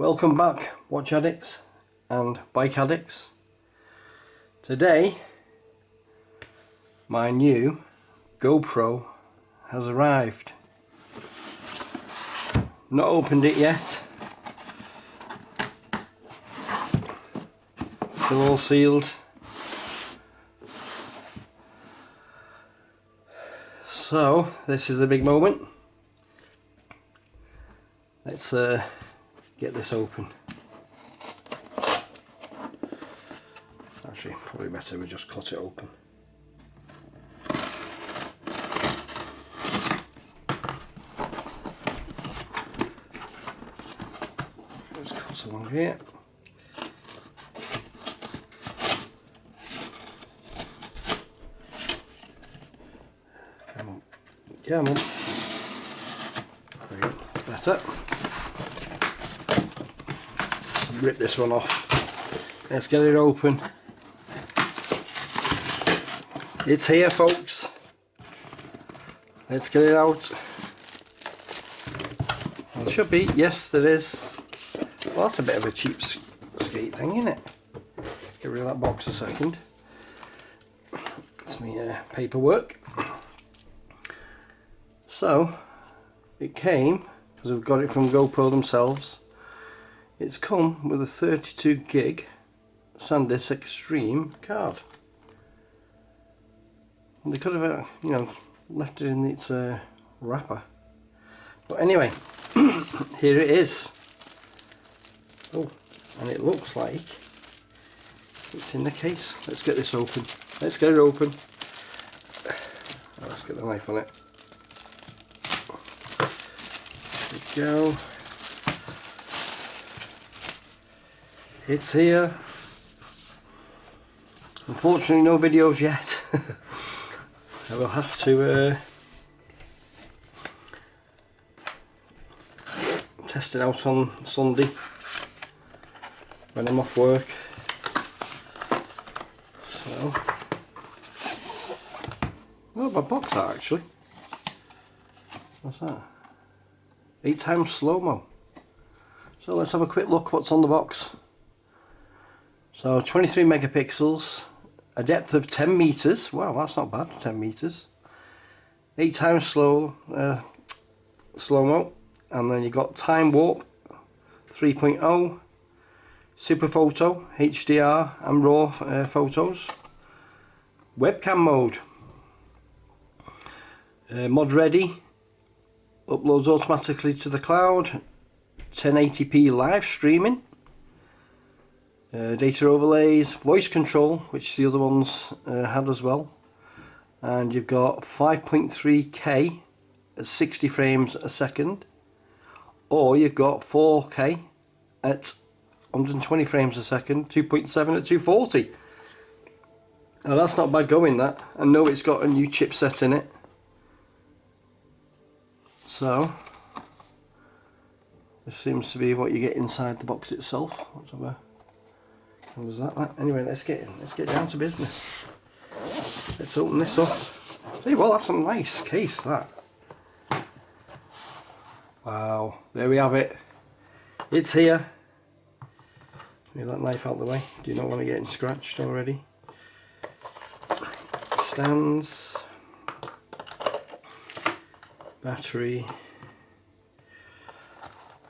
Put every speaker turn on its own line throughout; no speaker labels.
Welcome back, watch addicts and bike addicts. Today my new GoPro has arrived. Not opened it yet, still all sealed. So this is the big moment. Let's get this open. Actually, probably better we just cut it open. Let's cut along here. Come on, come on. There we go, better. Rip this one off. Let's get it open. It's here, folks. Let's get it out. Well, there should be. Yes, there is. Well, that's a bit of a cheapskate thing, isn't it? Get rid of that box a second. It's my paperwork. So it came, because we've got it from GoPro themselves. It's come with a 32 gig SanDisk Extreme card. And they could have, left it in its wrapper. But anyway, here it is. Oh, and it looks like it's in the case. Let's get this open. Let's get it open. Let's get the knife on it. There we go. It's here. Unfortunately, no videos yet. I will have to test it out on Sunday when I'm off work. So, not a bad box that actually. What's that? 8x slow-mo. So let's have a quick look what's on the box. So 23 megapixels, a depth of 10 meters. Wow, that's not bad, 10 meters. 8x slow-mo, and then you got time warp 3.0, super photo, HDR and raw photos, webcam mode, mod ready, uploads automatically to the cloud, 1080p live streaming. Data overlays, voice control, which the other ones had as well, and you've got 5.3K at 60 frames a second, or you've got 4K at 120 frames a second, 2.7 at 240. Now that's not bad going, that. I know it's got a new chipset in it. So this seems to be what you get inside the box itself. Let's have a What was that? Anyway, let's get down to business. Let's open this up. See, well, that's a nice case, that. Wow, there we have it. It's here. Move that knife out of the way. Do you not want to get scratched already? Stands, battery,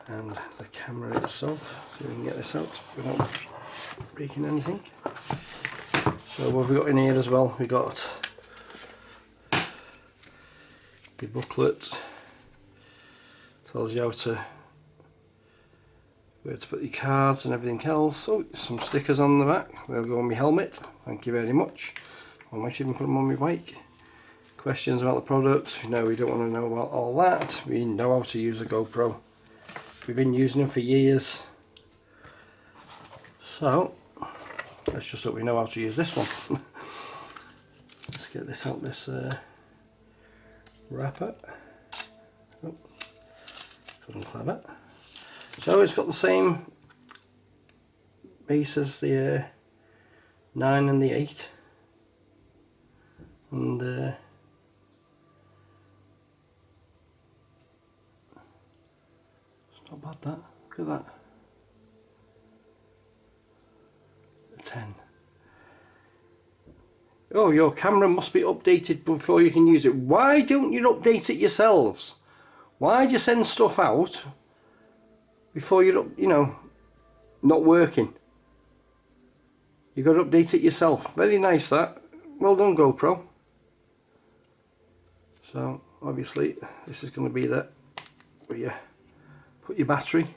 and the camera itself. So we can get this out without breaking anything. So what have we got in here as well? We got the booklet, tells you where to put your cards and everything else. Oh, some stickers on the back. They'll go on my helmet. Thank you very much. I might even put them on my bike. Questions about the products? No, we don't want to know about all that. We know how to use a GoPro. We've been using them for years. So let's just hope we know how to use this one. Let's get this out this wrapper. Oh, couldn't clever. So it's got the same base as the 9 and the 8, and it's not bad, that. Look at that. 10. Oh, your camera must be updated before you can use it. Why don't you update it yourselves? Why do you send stuff out before you're, you know, not working? You've got to update it yourself. Very nice that. Well done, GoPro. So obviously this is going to be the where you put your battery.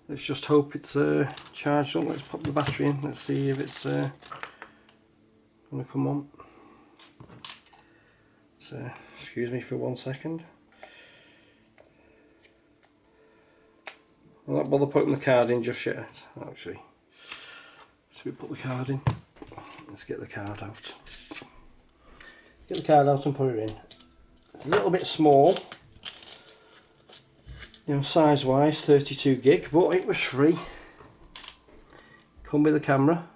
Let's just hope it's charged up. Let's pop the battery in. Let's see if it's going to come on. So excuse me for 1 second. I'll not bother putting the card in just yet, actually. So we put the card in. Let's get the card out. Get the card out and put it in. It's a little bit small, you know, size wise, 32 gig, but it was free. Come with the camera.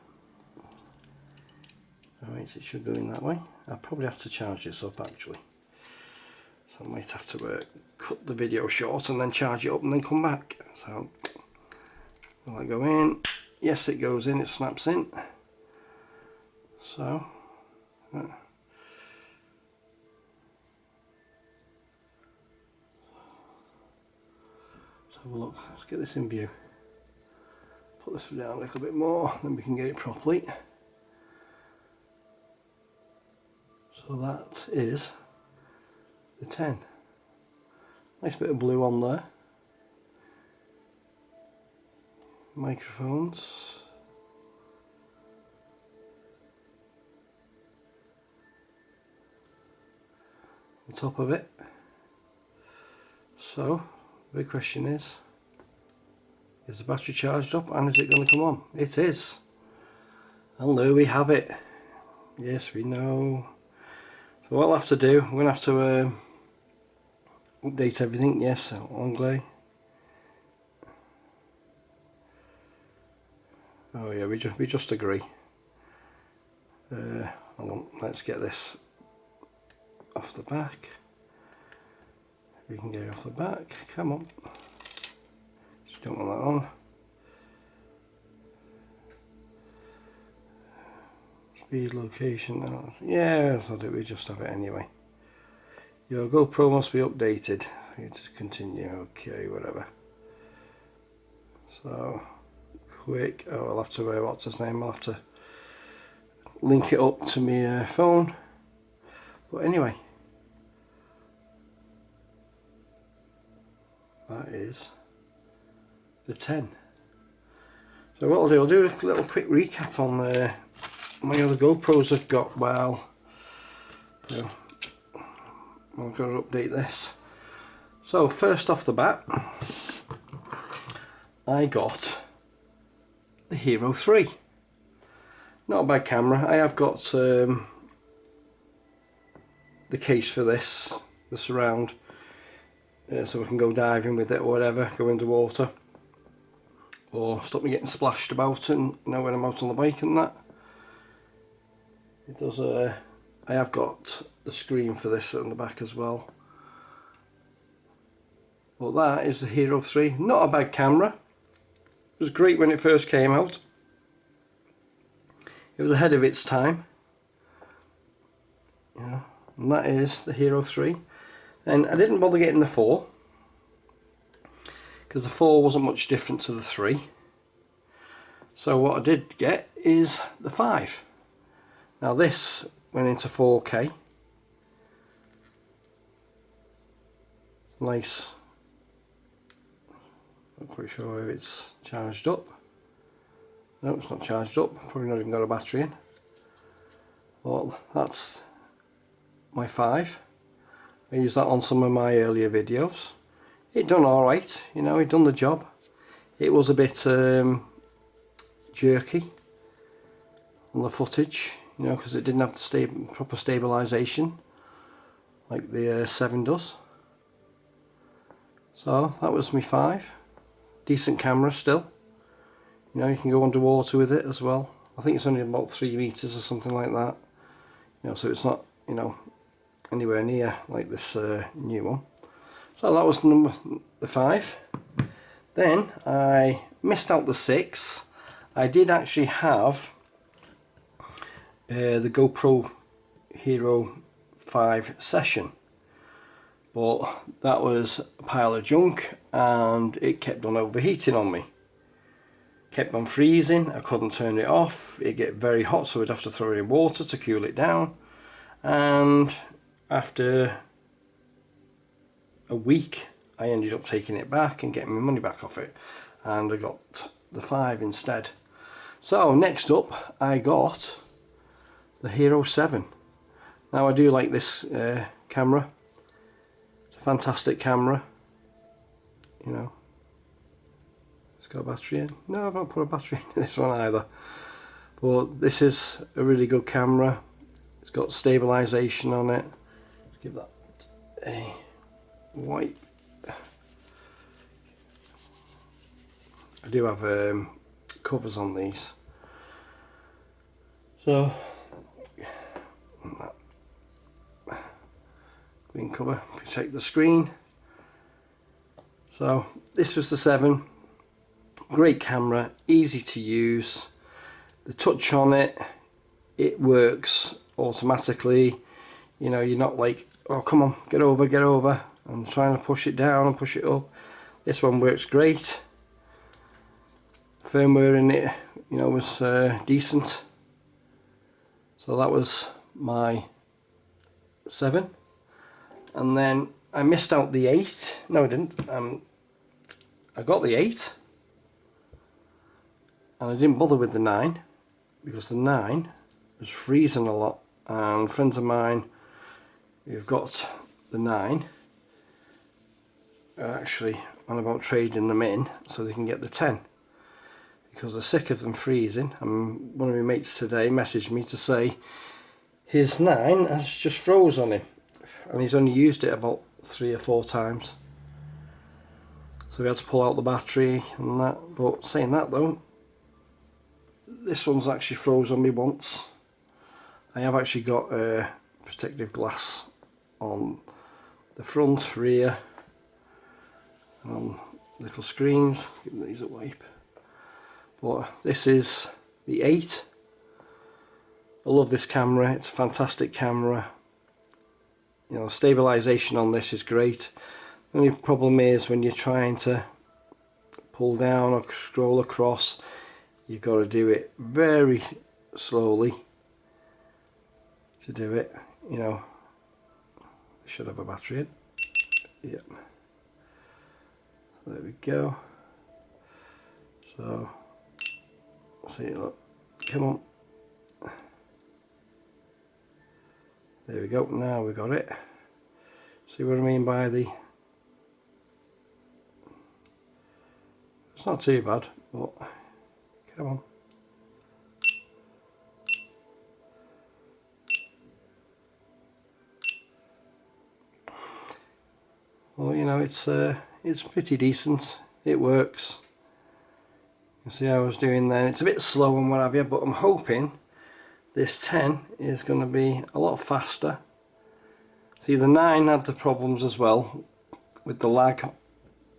Alright, it should go in that way. I'll probably have to charge this up actually. So I might have to cut the video short and then charge it up and then come back. So will I go in? Yes, it goes in, it snaps in. So let's have a look. Let's get this in view. Put this down a little bit more, then we can get it properly. So that is the 10. Nice bit of blue on there. Microphones. The top of it. So the big question is the battery charged up and is it going to come on? It is. And there we have it. Yes, we know. So what I'll have to do, I'm going to have to update everything. Yes, Anglais. Oh yeah, we just agree. Hold on, let's get this off the back. We can get it off the back. Come on. Just don't want that on. Speed, location. Yeah, I thought we just have it anyway. Your GoPro must be updated. You just continue. Okay, whatever. So quick. Oh, I'll have to what's his name? I'll have to link it up to my phone. But anyway, that is the 10. So what I'll do a little quick recap on my other GoPros I've got. Well, you know, I've got to update this. So first off the bat, I got the Hero 3. Not a bad camera. I have got the case for this, the surround, so I can go diving with it or whatever, go underwater, or stop me getting splashed about, and you know, when I'm out on the bike and that. It does. I have got the screen for this on the back as well. But that is the Hero 3. Not a bad camera. It was great when it first came out. It was ahead of its time. Yeah, and that is the Hero 3. And I didn't bother getting the 4 because the 4 wasn't much different to the 3. So what I did get is the 5. Now this went into 4K. Nice. Not quite sure if it's charged up. No, it's not charged up. Probably not even got a battery in. Well, that's my 5. I used that on some of my earlier videos. It done alright, you know, it done the job. It was a bit jerky on the footage, you know, because it didn't have the proper stabilisation like the 7 does. So that was my 5. Decent camera still. You know, you can go underwater with it as well. I think it's only about 3 meters or something like that. You know, so it's not, you know, anywhere near like this new one. So that was the 5. Then I missed out the 6, I did actually have the GoPro Hero 5 Session, but that was a pile of junk and it kept on overheating on me. Kept on freezing, I couldn't turn it off, it'd get very hot, so I'd have to throw it in water to cool it down. And after a week I ended up taking it back and getting my money back off it, and I got the 5 instead. So next up I got the Hero 7. Now I do like this camera. It's a fantastic camera, you know. It's got a battery in. No, I've not put a battery in this one either, but this is a really good camera. It's got stabilization on it. Let's give that a wipe. I do have covers on these, so green cover, protect the screen. So this was the 7. Great camera, easy to use. The touch on it, it works automatically. You know, you're not like, oh come on, get over, and trying to push it down and push it up. This one works great. Firmware in it, you know, was decent. So that was my 7. And then I missed out the 8. No, I didn't. I got the 8, and I didn't bother with the 9 because the 9 was freezing a lot. And friends of mine who've got the 9 are actually on about trading them in so they can get the 10, because they're sick of them freezing. And one of my mates today messaged me to say his 9 has just froze on him, and he's only used it about 3 or 4 times, so we had to pull out the battery and that. But saying that though, this one's actually froze on me once. I have actually got protective glass on the front, rear, and on little screens. Give these a wipe. But this is the 8. I love this camera, it's a fantastic camera. You know, stabilization on this is great. The only problem is when you're trying to pull down or scroll across, you've got to do it very slowly to do it. You know, I should have a battery in. Yep. There we go. So, see, look, come on. There we go, now we got it. See what I mean by the... It's not too bad, but come on. Well, you know, it's pretty decent. It works. You see how I was doing there. It's a bit slow and what have you, but I'm hoping this 10 is going to be a lot faster. See, the 9 had the problems as well with the lag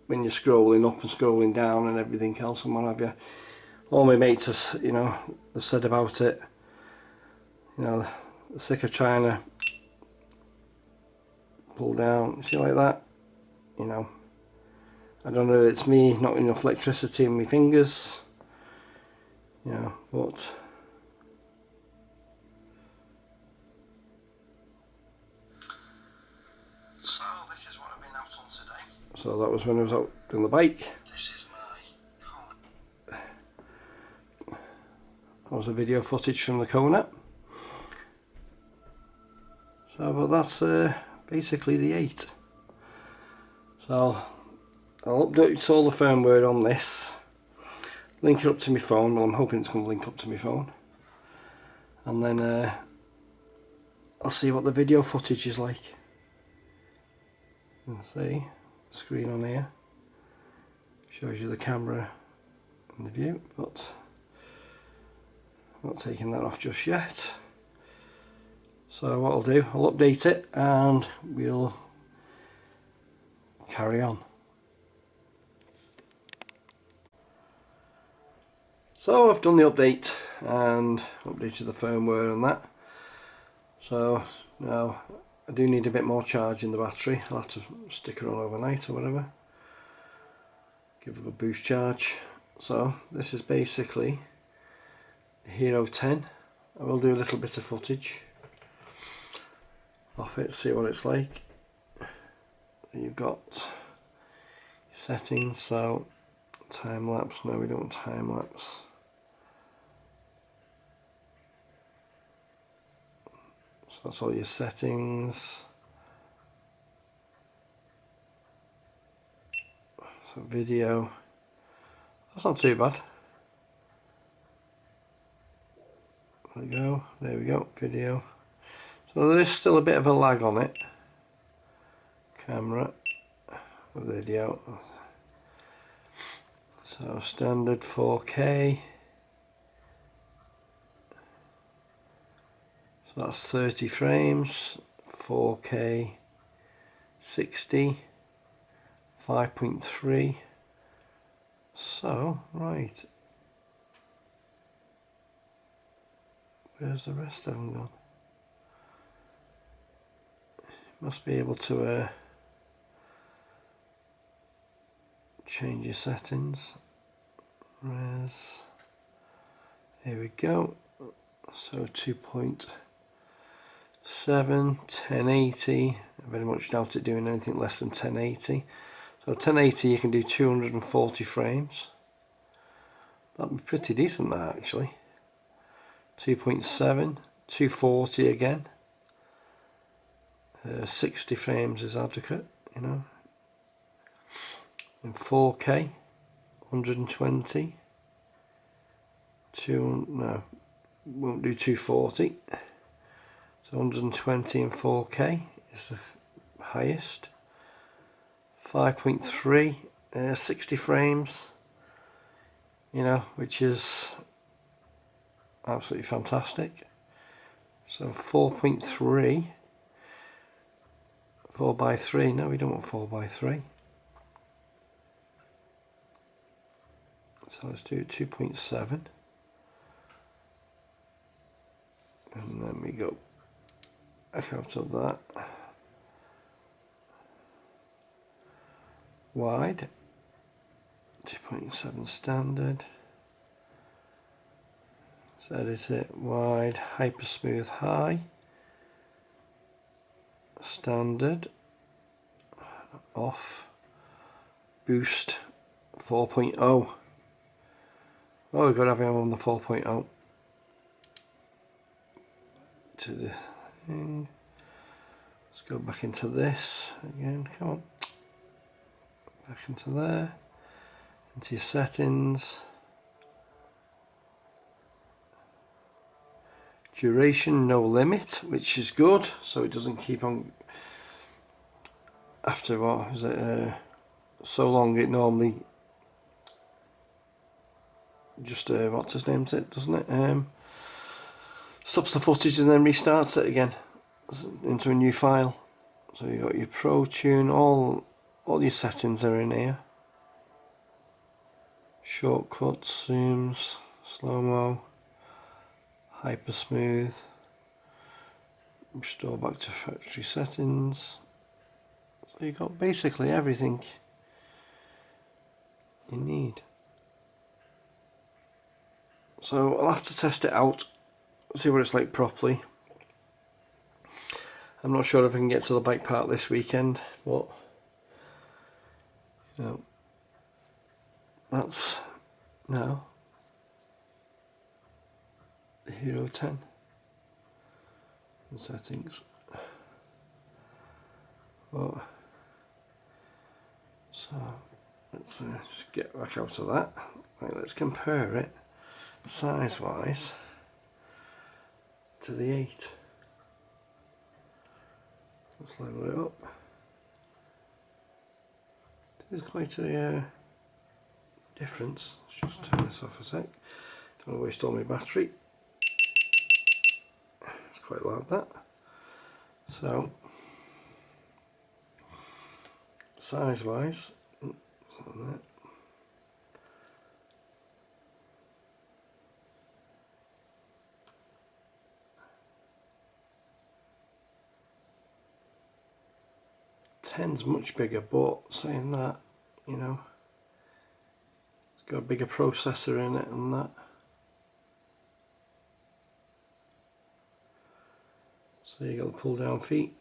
when you're scrolling up and scrolling down and everything else and what have you. All my mates have, you know, have said about it. You know, they're sick of trying to pull down, see, like that. You know, I don't know if it's me, not enough electricity in my fingers. You know, but so this is what I've been out on today. So that was when I was out doing the bike. This is my Kona. That was a video footage from the Kona. So, but that's basically the 8. So I'll update all the firmware on this, link it up to my phone. Well, I'm hoping it's going to link up to my phone, and then I'll see what the video footage is like. You'll see the screen on here shows you the camera and the view, but I'm not taking that off just yet. So what I'll do, I'll update it and we'll carry on. So I've done the update and updated the firmware and that. So now I do need a bit more charge in the battery. I'll have to stick it on overnight or whatever. Give it a boost charge. So this is basically the Hero 10. I will do a little bit of footage off it, see what it's like. You've got settings, so time lapse. No, we don't want time lapse. So that's all your settings. So video, that's not too bad. There we go, video. So there is still a bit of a lag on it. Camera, video. So standard 4K. So that's 30 frames. 4K 60. 5.3. So, right. Where's the rest of them gone? Must be able to change your settings. Res. Here we go. So 2.7, 1080. I very much doubt it doing anything less than 1080. So 1080 you can do 240 frames. That'd be pretty decent, that actually. 2.7, 240 again. 60 frames is adequate, you know. In 4K, 120. No, won't do 240. So 120 in 4K is the highest. 5.3, 60 frames, you know, which is absolutely fantastic. So 4.3, 4x3, no, we don't want 4x3. So let's do 2.7. And then we go back out of that. Wide, 2.7 standard. Let's edit it. Wide, hyper smooth high, standard, off, boost 4.0. Oh, we've got to have him on the 4.0. To the thing. Let's go back into this again. Come on. Back into there. Into your settings. Duration no limit, which is good, so it doesn't keep on after what is it so long. It normally just what's his name's it, doesn't it? Stops the footage and then restarts it again into a new file. So you got your Pro Tune, all your settings are in here. Shortcuts, zooms, slow-mo, hyper smooth, restore back to factory settings. So you got basically everything you need. So I'll have to test it out, see what it's like properly. I'm not sure if I can get to the bike park this weekend, but you know, that's now the Hero 10 and settings. Well, so let's just get back out of that. Right, let's compare it size wise to the 8. Let's level it up. There's quite a difference. Let's just turn this off a sec. Don't want to waste all my battery. It's quite loud, that. So size wise, 10's much bigger, but saying that, you know, it's got a bigger processor in it and that. So you got the pull down feet.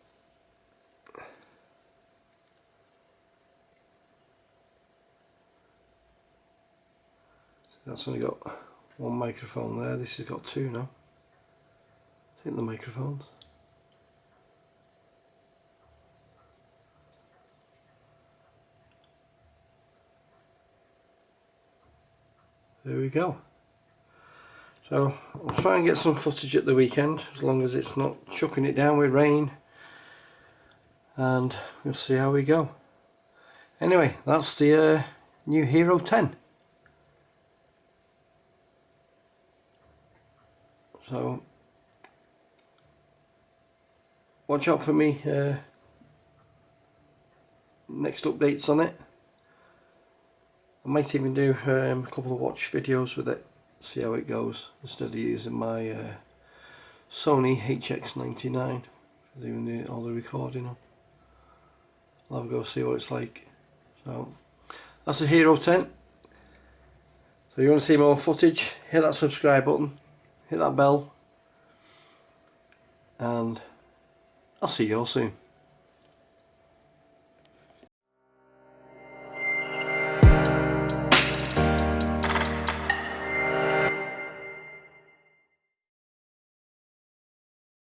So that's only got one microphone there, this has got two now. I think the microphones. There we go. So I'll try and get some footage at the weekend, as long as it's not chucking it down with rain, and we'll see how we go. Anyway, that's the new Hero 10. So watch out for me next updates on it. I might even do a couple of watch videos with it, see how it goes, instead of using my Sony HX99 for doing all the recording on. I'll have a go see what it's like. So that's a Hero 10. So if you want to see more footage, hit that subscribe button, hit that bell, and I'll see you all soon.